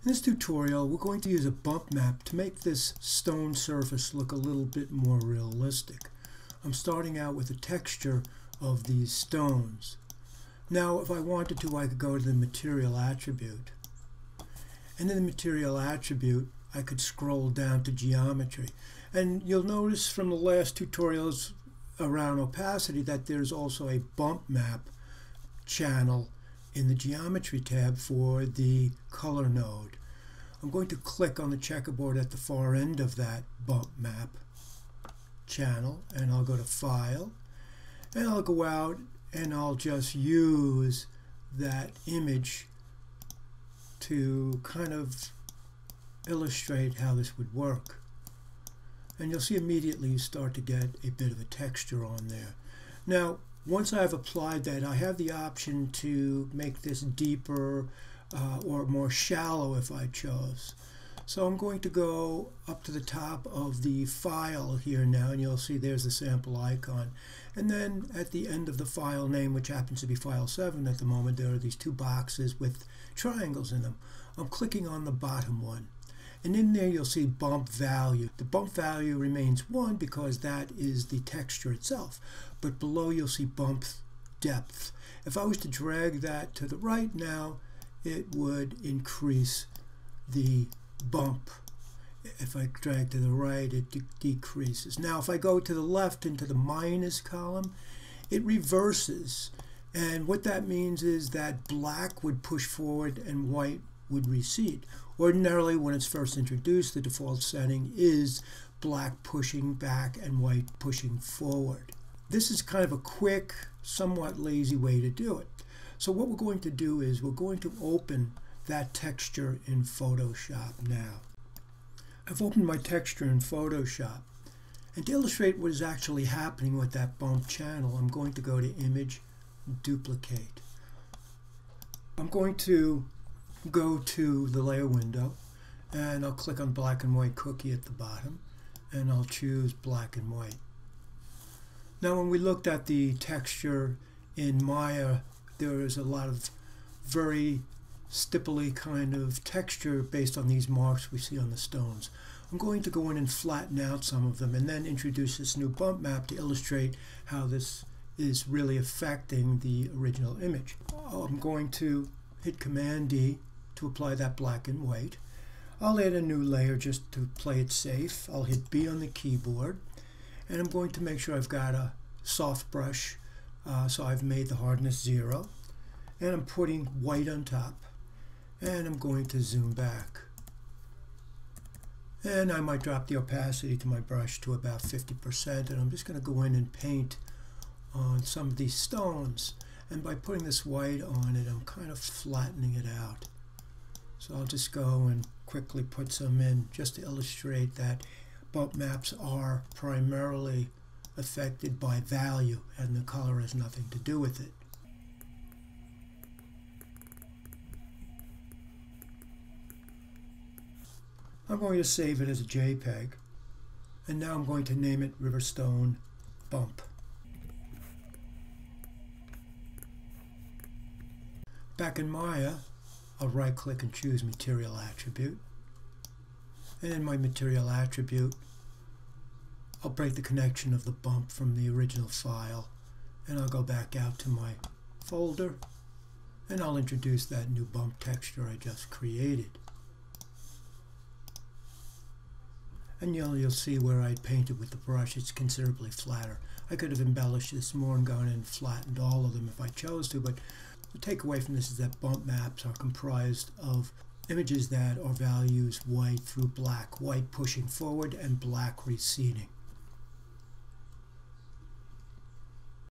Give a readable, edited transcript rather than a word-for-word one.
In this tutorial, we're going to use a bump map to make this stone surface look a little bit more realistic. I'm starting out with the texture of these stones. Now, if I wanted to, I could go to the material attribute. And in the material attribute, I could scroll down to geometry. And you'll notice from the last tutorials around opacity that there's also a bump map channel in the geometry tab for the color node. I'm going to click on the checkerboard at the far end of that bump map channel, and I'll go to File, and I'll go out and I'll just use that image to kind of illustrate how this would work. And you'll see immediately you start to get a bit of a texture on there. Now, once I've applied that, I have the option to make this deeper or more shallow if I chose. So I'm going to go up to the top of the file here now, and you'll see there's the sample icon. And then at the end of the file name, which happens to be file 7 at the moment, there are these two boxes with triangles in them. I'm clicking on the bottom one. And in there you'll see bump value. The bump value remains 1 because that is the texture itself. But below you'll see bump depth. If I was to drag that to the right now, it would increase the bump. If I drag to the right, it decreases. Now if I go to the left into the minus column, it reverses. And what that means is that black would push forward and white would recede. Ordinarily, when it's first introduced, the default setting is black pushing back and white pushing forward. This is kind of a quick, somewhat lazy way to do it. So what we're going to do is we're going to open that texture in Photoshop now. I've opened my texture in Photoshop. And to illustrate what is actually happening with that bump channel, I'm going to go to Image, Duplicate. I'm going to go to the layer window, and I'll click on black and white cookie at the bottom, and I'll choose black and white. Now when we looked at the texture in Maya, there is a lot of very stipply kind of texture based on these marks we see on the stones. I'm going to go in and flatten out some of them and then introduce this new bump map to illustrate how this is really affecting the original image. I'm going to hit Command D to apply that black and white. I'll add a new layer just to play it safe. I'll hit B on the keyboard, and I'm going to make sure I've got a soft brush, so I've made the hardness 0, and I'm putting white on top, and I'm going to zoom back. And I might drop the opacity to my brush to about 50%, and I'm just going to go in and paint on some of these stones. And by putting this white on it, I'm kind of flattening it out. So I'll just go and quickly put some in just to illustrate that bump maps are primarily affected by value and the color has nothing to do with it. I'm going to save it as a JPEG, and now I'm going to name it Riverstone Bump. Back in Maya, I'll right-click and choose Material Attribute. And in my Material Attribute, I'll break the connection of the bump from the original file, and I'll go back out to my folder, and I'll introduce that new bump texture I just created. And you'll see where I painted with the brush, it's considerably flatter. I could have embellished this more and gone and flattened all of them if I chose to, but the takeaway from this is that bump maps are comprised of images that are values white through black, white pushing forward and black receding.